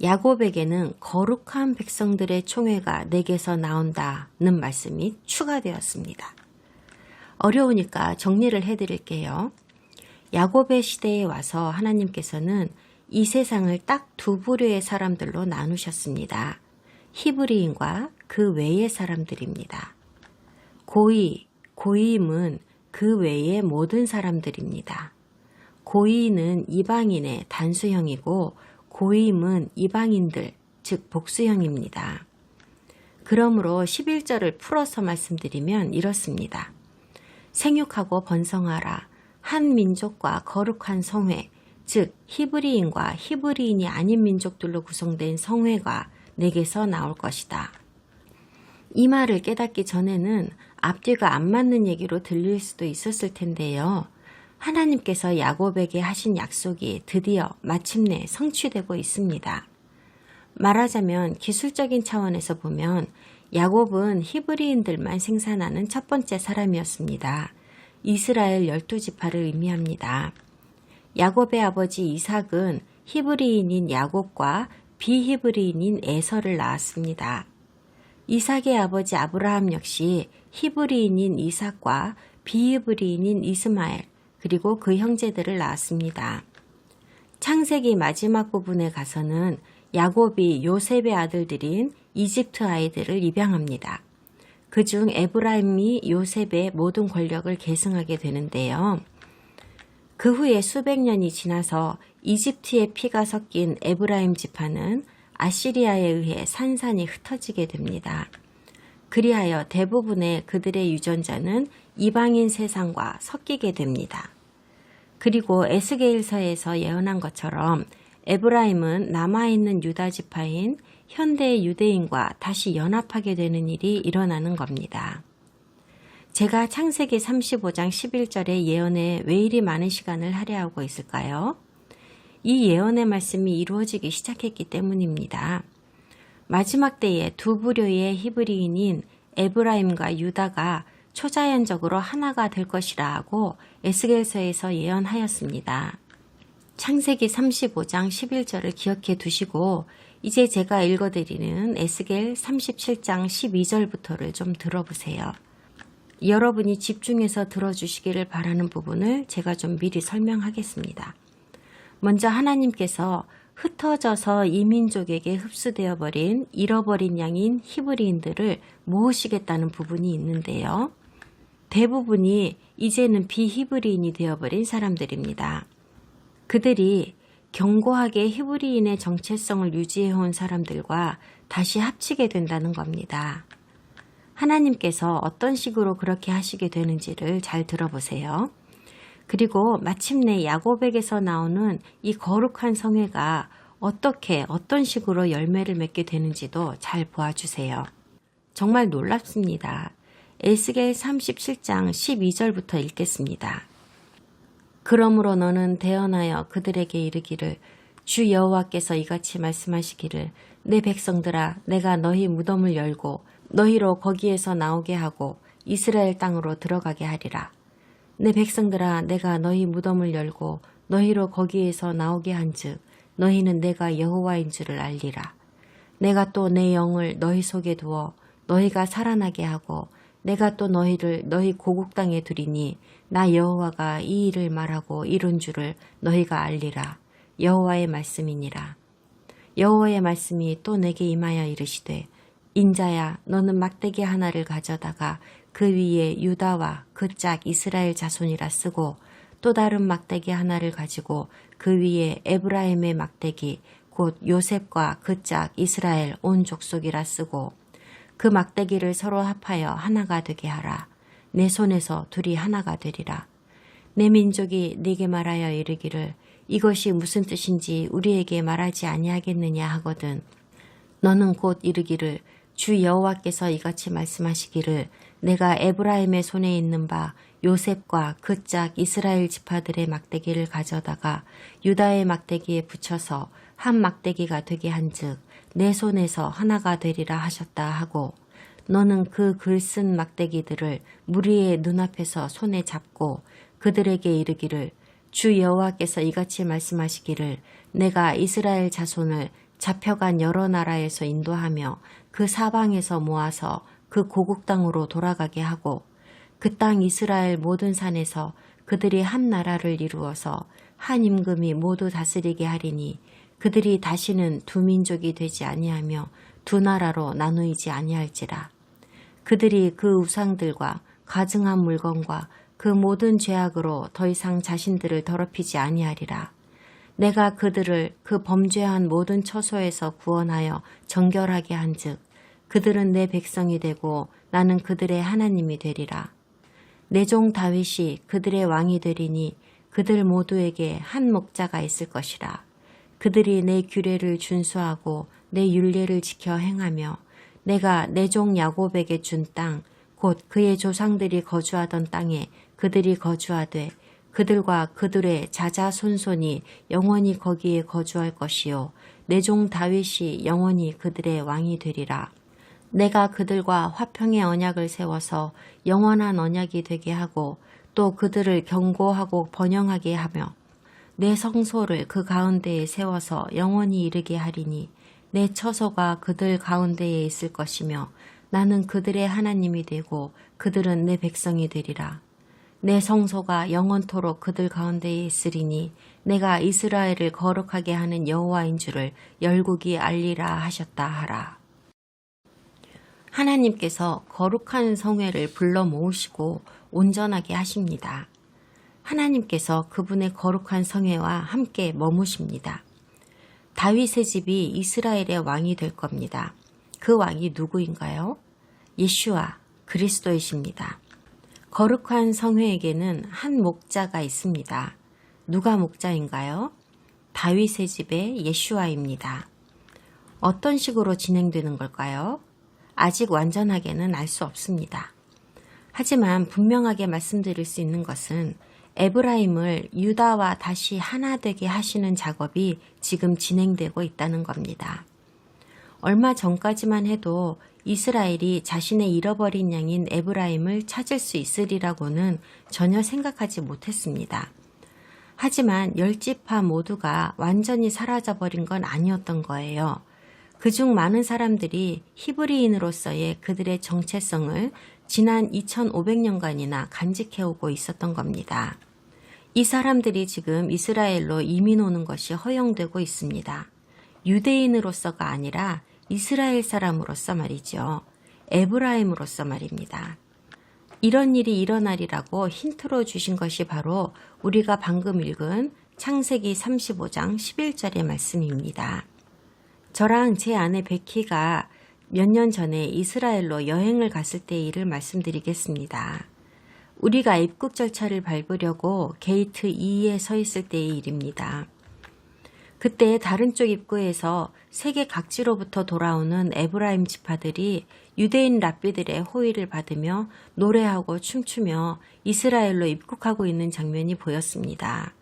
야곱에게는 거룩한 백성들의 총회가 내게서 나온다는 말씀이 추가되었습니다. 어려우니까 정리를 해드릴게요. 야곱의 시대에 와서 하나님께서는 이 세상을 딱 두 부류의 사람들로 나누셨습니다. 히브리인과 그 외의 사람들입니다. 고이임은 그 외의 모든 사람들입니다. 고이는 이방인의 단수형이고 고이임은 이방인들, 즉 복수형입니다. 그러므로 11절을 풀어서 말씀드리면 이렇습니다. 생육하고 번성하라. 한 민족과 거룩한 성회, 즉 히브리인과 히브리인이 아닌 민족들로 구성된 성회가 내게서 나올 것이다. 이 말을 깨닫기 전에는 앞뒤가 안 맞는 얘기로 들릴 수도 있었을 텐데요. 하나님께서 야곱에게 하신 약속이 드디어 마침내 성취되고 있습니다. 말하자면 기술적인 차원에서 보면 야곱은 히브리인들만 생산하는 첫 번째 사람이었습니다. 이스라엘 12지파를 의미합니다. 야곱의 아버지 이삭은 히브리인인 야곱과 비히브리인인 에서를 낳았습니다. 이삭의 아버지 아브라함 역시 히브리인인 이삭과 비히브리인인 이스마엘 그리고 그 형제들을 낳았습니다. 창세기 마지막 부분에 가서는 야곱이 요셉의 아들들인 이집트 아이들을 입양합니다. 그중 에브라임이 요셉의 모든 권력을 계승하게 되는데요. 그 후에 수백 년이 지나서 이집트의 피가 섞인 에브라임 지파는 아시리아에 의해 산산이 흩어지게 됩니다. 그리하여 대부분의 그들의 유전자는 이방인 세상과 섞이게 됩니다. 그리고 에스겔서에서 예언한 것처럼 에브라임은 남아있는 유다 지파인 현대의 유대인과 다시 연합하게 되는 일이 일어나는 겁니다. 제가 창세기 35장 11절의 예언에 왜 이리 많은 시간을 할애하고 있을까요? 이 예언의 말씀이 이루어지기 시작했기 때문입니다. 마지막 때에 두 부류의 히브리인인 에브라임과 유다가 초자연적으로 하나가 될 것이라 하고 에스겔서에서 예언하였습니다. 창세기 35장 11절을 기억해 두시고 이제 제가 읽어드리는 에스겔 37장 12절부터를 좀 들어보세요. 여러분이 집중해서 들어주시기를 바라는 부분을 제가 좀 미리 설명하겠습니다. 먼저 하나님께서 흩어져서 이민족에게 흡수되어 버린 잃어버린 양인 히브리인들을 모으시겠다는 부분이 있는데요. 대부분이 이제는 비히브리인이 되어버린 사람들입니다. 그들이 견고하게 히브리인의 정체성을 유지해온 사람들과 다시 합치게 된다는 겁니다. 하나님께서 어떤 식으로 그렇게 하시게 되는지를 잘 들어보세요. 그리고 마침내 야곱에게서 나오는 이 거룩한 성회가 어떤 식으로 열매를 맺게 되는지도 잘 보아주세요. 정말 놀랍습니다. 에스겔 37장 12절부터 읽겠습니다. 그러므로 너는 대언하여 그들에게 이르기를 주 여호와께서 이같이 말씀하시기를 내 백성들아 내가 너희 무덤을 열고 너희로 거기에서 나오게 하고 이스라엘 땅으로 들어가게 하리라. 내 백성들아 내가 너희 무덤을 열고 너희로 거기에서 나오게 한즉 너희는 내가 여호와인 줄을 알리라. 내가 또 내 영을 너희 속에 두어 너희가 살아나게 하고 내가 또 너희를 너희 고국 땅에 두리니 나 여호와가 이 일을 말하고 이룬 줄을 너희가 알리라. 여호와의 말씀이니라. 여호와의 말씀이 또 내게 임하여 이르시되 인자야 너는 막대기 하나를 가져다가 그 위에 유다와 그 짝 이스라엘 자손이라 쓰고 또 다른 막대기 하나를 가지고 그 위에 에브라임의 막대기 곧 요셉과 그 짝 이스라엘 온 족속이라 쓰고 그 막대기를 서로 합하여 하나가 되게 하라. 내 손에서 둘이 하나가 되리라. 내 민족이 네게 말하여 이르기를 이것이 무슨 뜻인지 우리에게 말하지 아니하겠느냐 하거든. 너는 곧 이르기를 주 여호와께서 이같이 말씀하시기를 내가 에브라임의 손에 있는 바 요셉과 그 짝 이스라엘 지파들의 막대기를 가져다가 유다의 막대기에 붙여서 한 막대기가 되게 한즉 내 손에서 하나가 되리라 하셨다 하고 너는 그 글 쓴 막대기들을 무리의 눈앞에서 손에 잡고 그들에게 이르기를 주 여호와께서 이같이 말씀하시기를 내가 이스라엘 자손을 잡혀간 여러 나라에서 인도하며 그 사방에서 모아서 그 고국 땅으로 돌아가게 하고 그 땅 이스라엘 모든 산에서 그들이 한 나라를 이루어서 한 임금이 모두 다스리게 하리니 그들이 다시는 두 민족이 되지 아니하며 두 나라로 나누이지 아니할지라. 그들이 그 우상들과 가증한 물건과 그 모든 죄악으로 더 이상 자신들을 더럽히지 아니하리라. 내가 그들을 그 범죄한 모든 처소에서 구원하여 정결하게 한즉 그들은 내 백성이 되고 나는 그들의 하나님이 되리라. 내 종 다윗이 그들의 왕이 되리니 그들 모두에게 한 목자가 있을 것이라. 그들이 내 규례를 준수하고 내 율례를 지켜 행하며 내가 내 종 야곱에게 준 땅, 곧 그의 조상들이 거주하던 땅에 그들이 거주하되 그들과 그들의 자자손손이 영원히 거기에 거주할 것이요 내 종 다윗이 영원히 그들의 왕이 되리라. 내가 그들과 화평의 언약을 세워서 영원한 언약이 되게 하고 또 그들을 경고하고 번영하게 하며 내 성소를 그 가운데에 세워서 영원히 이르게 하리니 내 처소가 그들 가운데에 있을 것이며 나는 그들의 하나님이 되고 그들은 내 백성이 되리라. 내 성소가 영원토록 그들 가운데에 있으리니 내가 이스라엘을 거룩하게 하는 여호와인 줄을 열국이 알리라 하셨다 하라. 하나님께서 거룩한 성회를 불러 모으시고 온전하게 하십니다. 하나님께서 그분의 거룩한 성회와 함께 머무십니다. 다윗의 집이 이스라엘의 왕이 될 겁니다. 그 왕이 누구인가요? 예슈아, 그리스도이십니다. 거룩한 성회에게는 한 목자가 있습니다. 누가 목자인가요? 다윗의 집의 예슈아입니다. 어떤 식으로 진행되는 걸까요? 아직 완전하게는 알 수 없습니다. 하지만 분명하게 말씀드릴 수 있는 것은 에브라임을 유다와 다시 하나 되게 하시는 작업이 지금 진행되고 있다는 겁니다. 얼마 전까지만 해도 이스라엘이 자신의 잃어버린 양인 에브라임을 찾을 수 있으리라고는 전혀 생각하지 못했습니다. 하지만 10지파 모두가 완전히 사라져버린 건 아니었던 거예요. 그중 많은 사람들이 히브리인으로서의 그들의 정체성을 지난 2500년간이나 간직해오고 있었던 겁니다. 이 사람들이 지금 이스라엘로 이민 오는 것이 허용되고 있습니다. 유대인으로서가 아니라 이스라엘 사람으로서 말이죠. 에브라임으로서 말입니다. 이런 일이 일어나리라고 힌트로 주신 것이 바로 우리가 방금 읽은 창세기 35장 11절의 말씀입니다. 저랑 제 아내 베키가 몇 년 전에 이스라엘로 여행을 갔을 때의 일을 말씀드리겠습니다. 우리가 입국 절차를 밟으려고 게이트 2에 서 있을 때의 일입니다. 그때 다른 쪽 입구에서 세계 각지로부터 돌아오는 에브라임 지파들이 유대인 랍비들의 호의를 받으며 노래하고 춤추며 이스라엘로 입국하고 있는 장면이 보였습니다.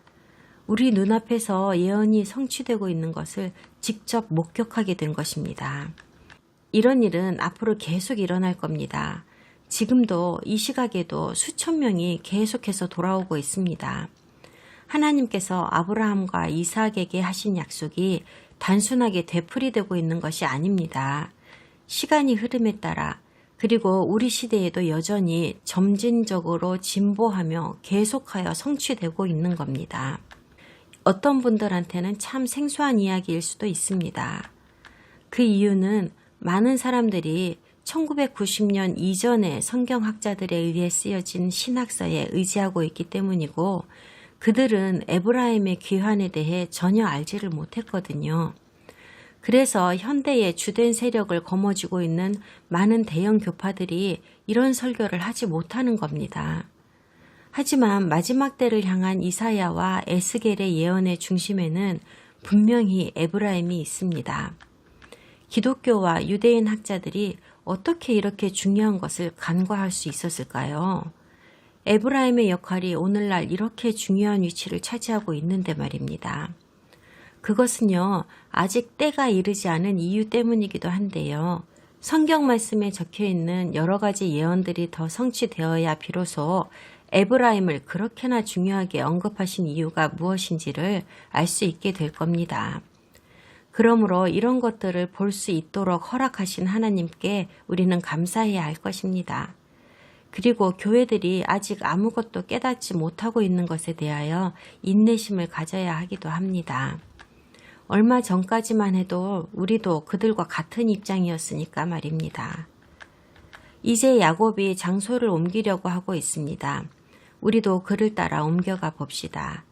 우리 눈앞에서 예언이 성취되고 있는 것을 직접 목격하게 된 것입니다. 이런 일은 앞으로 계속 일어날 겁니다. 지금도 이 시각에도 수천 명이 계속해서 돌아오고 있습니다. 하나님께서 아브라함과 이삭에게 하신 약속이 단순하게 되풀이되고 있는 것이 아닙니다. 시간이 흐름에 따라 그리고 우리 시대에도 여전히 점진적으로 진보하며 계속하여 성취되고 있는 겁니다. 어떤 분들한테는 참 생소한 이야기일 수도 있습니다. 그 이유는 많은 사람들이 1990년 이전의 성경학자들에 의해 쓰여진 신학서에 의지하고 있기 때문이고 그들은 에브라임의 귀환에 대해 전혀 알지를 못했거든요. 그래서 현대의 주된 세력을 거머쥐고 있는 많은 대형 교파들이 이런 설교를 하지 못하는 겁니다. 하지만 마지막 때를 향한 이사야와 에스겔의 예언의 중심에는 분명히 에브라임이 있습니다. 기독교와 유대인 학자들이 어떻게 이렇게 중요한 것을 간과할 수 있었을까요? 에브라임의 역할이 오늘날 이렇게 중요한 위치를 차지하고 있는데 말입니다. 그것은요, 아직 때가 이르지 않은 이유 때문이기도 한데요. 성경 말씀에 적혀 있는 여러 가지 예언들이 더 성취되어야 비로소 에브라임을 그렇게나 중요하게 언급하신 이유가 무엇인지를 알 수 있게 될 겁니다. 그러므로 이런 것들을 볼 수 있도록 허락하신 하나님께 우리는 감사해야 할 것입니다. 그리고 교회들이 아직 아무것도 깨닫지 못하고 있는 것에 대하여 인내심을 가져야 하기도 합니다. 얼마 전까지만 해도 우리도 그들과 같은 입장이었으니까 말입니다. 이제 야곱이 장소를 옮기려고 하고 있습니다. 우리도 그를 따라 옮겨가 봅시다.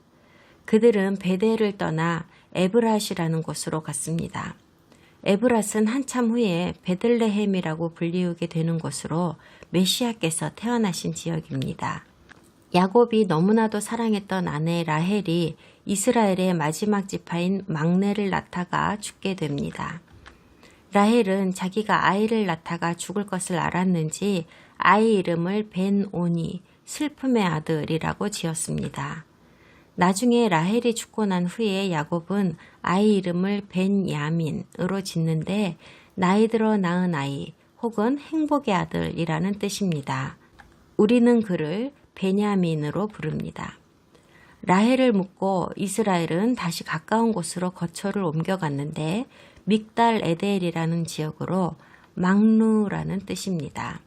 그들은 베델을 떠나 에브랏이라는 곳으로 갔습니다. 에브랏은 한참 후에 베들레헴이라고 불리우게 되는 곳으로 메시아께서 태어나신 지역입니다. 야곱이 너무나도 사랑했던 아내 라헬이 이스라엘의 마지막 지파인 막내를 낳다가 죽게 됩니다. 라헬은 자기가 아이를 낳다가 죽을 것을 알았는지 아이 이름을 벤오니, 슬픔의 아들이라고 지었습니다. 나중에 라헬이 죽고 난 후에 야곱은 아이 이름을 벤야민으로 짓는데 나이 들어 낳은 아이 혹은 행복의 아들이라는 뜻입니다. 우리는 그를 베냐민으로 부릅니다. 라헬을 묻고 이스라엘은 다시 가까운 곳으로 거처를 옮겨갔는데 믹달 에델이라는 지역으로 막루라는 뜻입니다.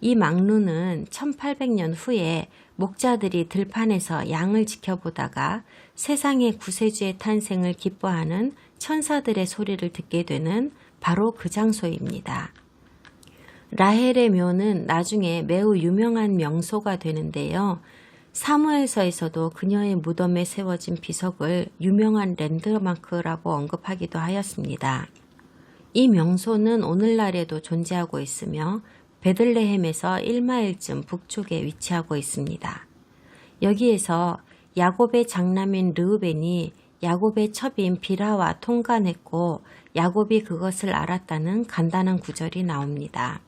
이 막루는 1800년 후에 목자들이 들판에서 양을 지켜보다가 세상의 구세주의 탄생을 기뻐하는 천사들의 소리를 듣게 되는 바로 그 장소입니다. 라헬의 묘는 나중에 매우 유명한 명소가 되는데요. 사무엘서에서도 그녀의 무덤에 세워진 비석을 유명한 랜드마크라고 언급하기도 하였습니다. 이 명소는 오늘날에도 존재하고 있으며 베들레헴에서 1마일쯤 북쪽에 위치하고 있습니다. 여기에서 야곱의 장남인 르우벤이 야곱의 첩인 비라와 통간했고 야곱이 그것을 알았다는 간단한 구절이 나옵니다.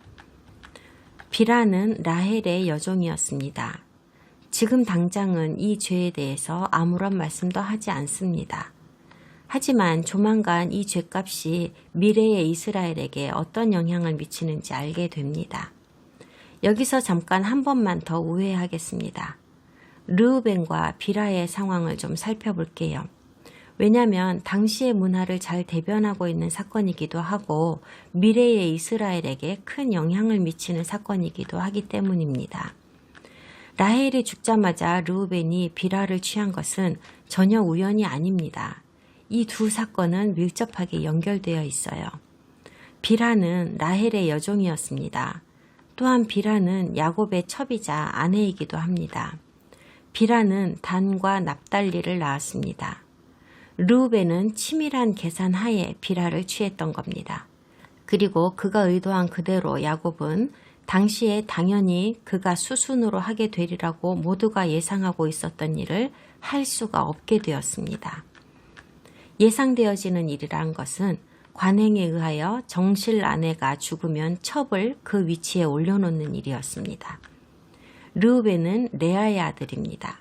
비라는 라헬의 여종이었습니다. 지금 당장은 이 죄에 대해서 아무런 말씀도 하지 않습니다. 하지만 조만간 이 죄값이 미래의 이스라엘에게 어떤 영향을 미치는지 알게 됩니다. 여기서 잠깐 한 번만 더 우회하겠습니다. 르우벤과 비라의 상황을 좀 살펴볼게요. 왜냐하면 당시의 문화를 잘 대변하고 있는 사건이기도 하고 미래의 이스라엘에게 큰 영향을 미치는 사건이기도 하기 때문입니다. 라헬이 죽자마자 르우벤이 비라를 취한 것은 전혀 우연이 아닙니다. 이 두 사건은 밀접하게 연결되어 있어요. 비라는 라헬의 여종이었습니다. 또한 비라는 야곱의 첩이자 아내이기도 합니다. 비라는 단과 납달리를 낳았습니다. 르우벤은 치밀한 계산 하에 비라를 취했던 겁니다. 그리고 그가 의도한 그대로 야곱은 당시에 당연히 그가 수순으로 하게 되리라고 모두가 예상하고 있었던 일을 할 수가 없게 되었습니다. 예상되어지는 일이란 것은 관행에 의하여 정실 아내가 죽으면 첩을 그 위치에 올려놓는 일이었습니다. 르우벤은 레아의 아들입니다.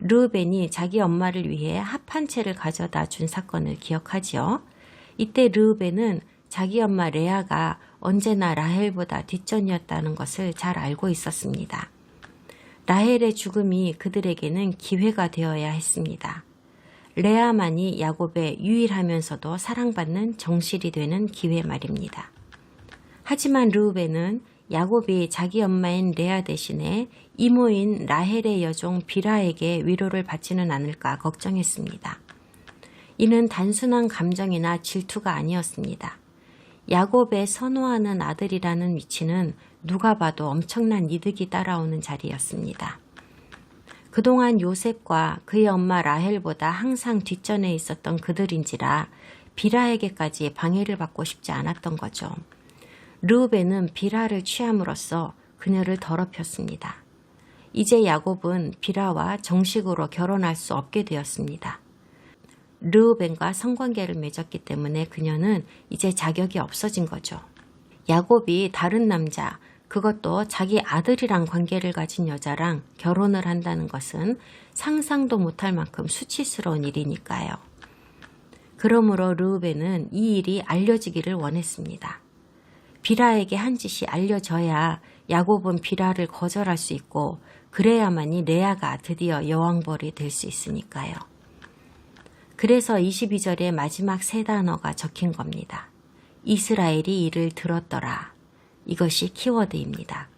르우벤이 자기 엄마를 위해 합한 채를 가져다 준 사건을 기억하지요. 이때 르우벤은 자기 엄마 레아가 언제나 라헬보다 뒷전이었다는 것을 잘 알고 있었습니다. 라헬의 죽음이 그들에게는 기회가 되어야 했습니다. 레아만이 야곱의 유일하면서도 사랑받는 정실이 되는 기회 말입니다. 하지만 르우벤은 야곱이 자기 엄마인 레아 대신에 이모인 라헬의 여종 비라에게 위로를 받지는 않을까 걱정했습니다. 이는 단순한 감정이나 질투가 아니었습니다. 야곱의 선호하는 아들이라는 위치는 누가 봐도 엄청난 이득이 따라오는 자리였습니다. 그동안 요셉과 그의 엄마 라헬보다 항상 뒷전에 있었던 그들인지라 비라에게까지 방해를 받고 싶지 않았던 거죠. 르우벤은 비라를 취함으로써 그녀를 더럽혔습니다. 이제 야곱은 비라와 정식으로 결혼할 수 없게 되었습니다. 르우벤과 성관계를 맺었기 때문에 그녀는 이제 자격이 없어진 거죠. 야곱이 다른 남자, 그것도 자기 아들이랑 관계를 가진 여자랑 결혼을 한다는 것은 상상도 못할 만큼 수치스러운 일이니까요. 그러므로 르우벤은 이 일이 알려지기를 원했습니다. 비라에게 한 짓이 알려져야 야곱은 비라를 거절할 수 있고 그래야만이 레아가 드디어 여왕벌이 될 수 있으니까요. 그래서 22절에 마지막 세 단어가 적힌 겁니다. 이스라엘이 이를 들었더라. 이것이 키워드입니다.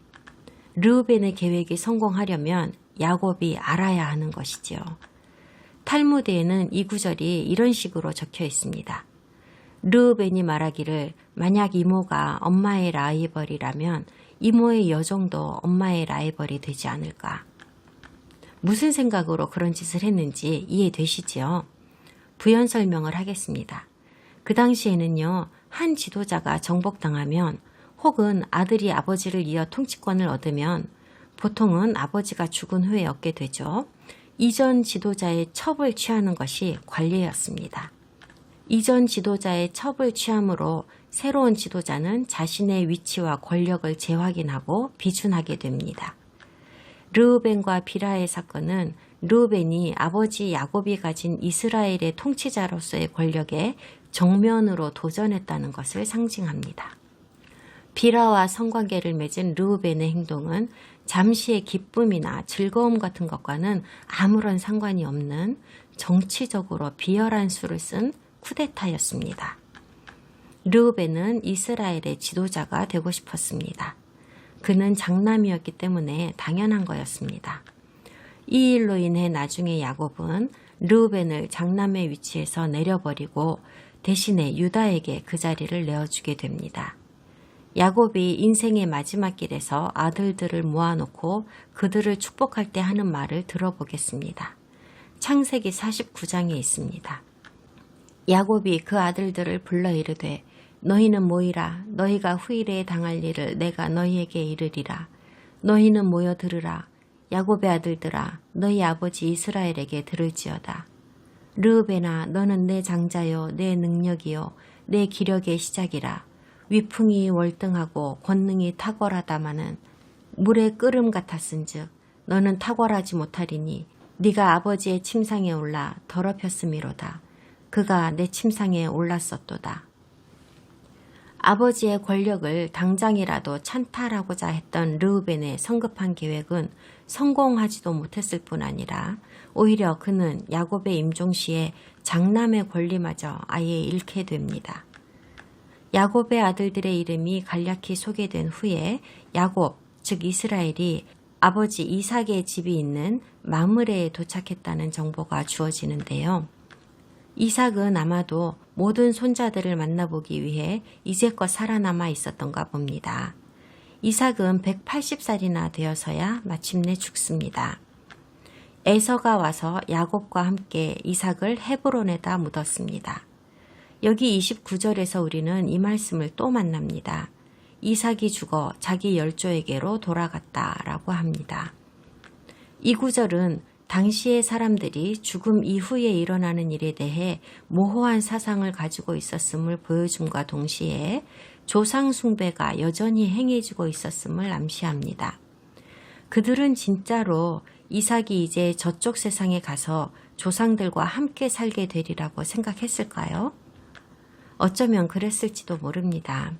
르우벤의 계획이 성공하려면 야곱이 알아야 하는 것이지요. 탈무드에는 이 구절이 이런 식으로 적혀 있습니다. 르우벤이 말하기를 만약 이모가 엄마의 라이벌이라면 이모의 여종도 엄마의 라이벌이 되지 않을까. 무슨 생각으로 그런 짓을 했는지 이해되시지요? 부연 설명을 하겠습니다. 그 당시에는요, 한 지도자가 정복당하면 혹은 아들이 아버지를 이어 통치권을 얻으면 보통은 아버지가 죽은 후에 얻게 되죠. 이전 지도자의 첩을 취하는 것이 관례였습니다. 이전 지도자의 첩을 취함으로 새로운 지도자는 자신의 위치와 권력을 재확인하고 비준하게 됩니다. 르우벤과 비라의 사건은 르우벤이 아버지 야곱이 가진 이스라엘의 통치자로서의 권력에 정면으로 도전했다는 것을 상징합니다. 비라와 성관계를 맺은 르우벤의 행동은 잠시의 기쁨이나 즐거움 같은 것과는 아무런 상관이 없는 정치적으로 비열한 수를 쓴 쿠데타였습니다. 르우벤은 이스라엘의 지도자가 되고 싶었습니다. 그는 장남이었기 때문에 당연한 거였습니다. 이 일로 인해 나중에 야곱은 르우벤을 장남의 위치에서 내려버리고 대신에 유다에게 그 자리를 내어주게 됩니다. 야곱이 인생의 마지막 길에서 아들들을 모아놓고 그들을 축복할 때 하는 말을 들어보겠습니다. 창세기 49장에 있습니다. 야곱이 그 아들들을 불러 이르되 너희는 모이라. 너희가 후일에 당할 일을 내가 너희에게 이르리라. 너희는 모여 들으라. 야곱의 아들들아 너희 아버지 이스라엘에게 들을지어다. 르우벤아 너는 내 장자요 내 능력이요 내 기력의 시작이라. 위풍이 월등하고 권능이 탁월하다마는 물의 끓음 같았은즉 너는 탁월하지 못하리니 네가 아버지의 침상에 올라 더럽혔음이로다. 그가 내 침상에 올랐었도다. 아버지의 권력을 당장이라도 찬탈하고자 했던 르우벤의 성급한 계획은 성공하지도 못했을 뿐 아니라 오히려 그는 야곱의 임종시에 장남의 권리마저 아예 잃게 됩니다. 야곱의 아들들의 이름이 간략히 소개된 후에 야곱, 즉 이스라엘이 아버지 이삭의 집이 있는 마므레에 도착했다는 정보가 주어지는데요. 이삭은 아마도 모든 손자들을 만나보기 위해 이제껏 살아남아 있었던가 봅니다. 이삭은 180살이나 되어서야 마침내 죽습니다. 에서가 와서 야곱과 함께 이삭을 헤브론에다 묻었습니다. 여기 29절에서 우리는 이 말씀을 또 만납니다. 이삭이 죽어 자기 열조에게로 돌아갔다라고 합니다. 이 구절은 당시의 사람들이 죽음 이후에 일어나는 일에 대해 모호한 사상을 가지고 있었음을 보여줌과 동시에 조상 숭배가 여전히 행해지고 있었음을 암시합니다. 그들은 진짜로 이삭이 이제 저쪽 세상에 가서 조상들과 함께 살게 되리라고 생각했을까요? 어쩌면 그랬을지도 모릅니다.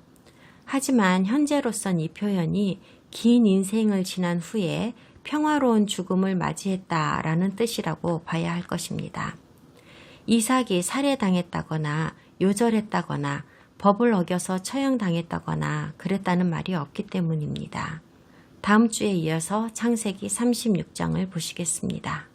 하지만 현재로선 이 표현이 긴 인생을 지난 후에 평화로운 죽음을 맞이했다라는 뜻이라고 봐야 할 것입니다. 이삭이 살해당했다거나 요절했다거나 법을 어겨서 처형당했다거나 그랬다는 말이 없기 때문입니다. 다음 주에 이어서 창세기 36장을 보시겠습니다.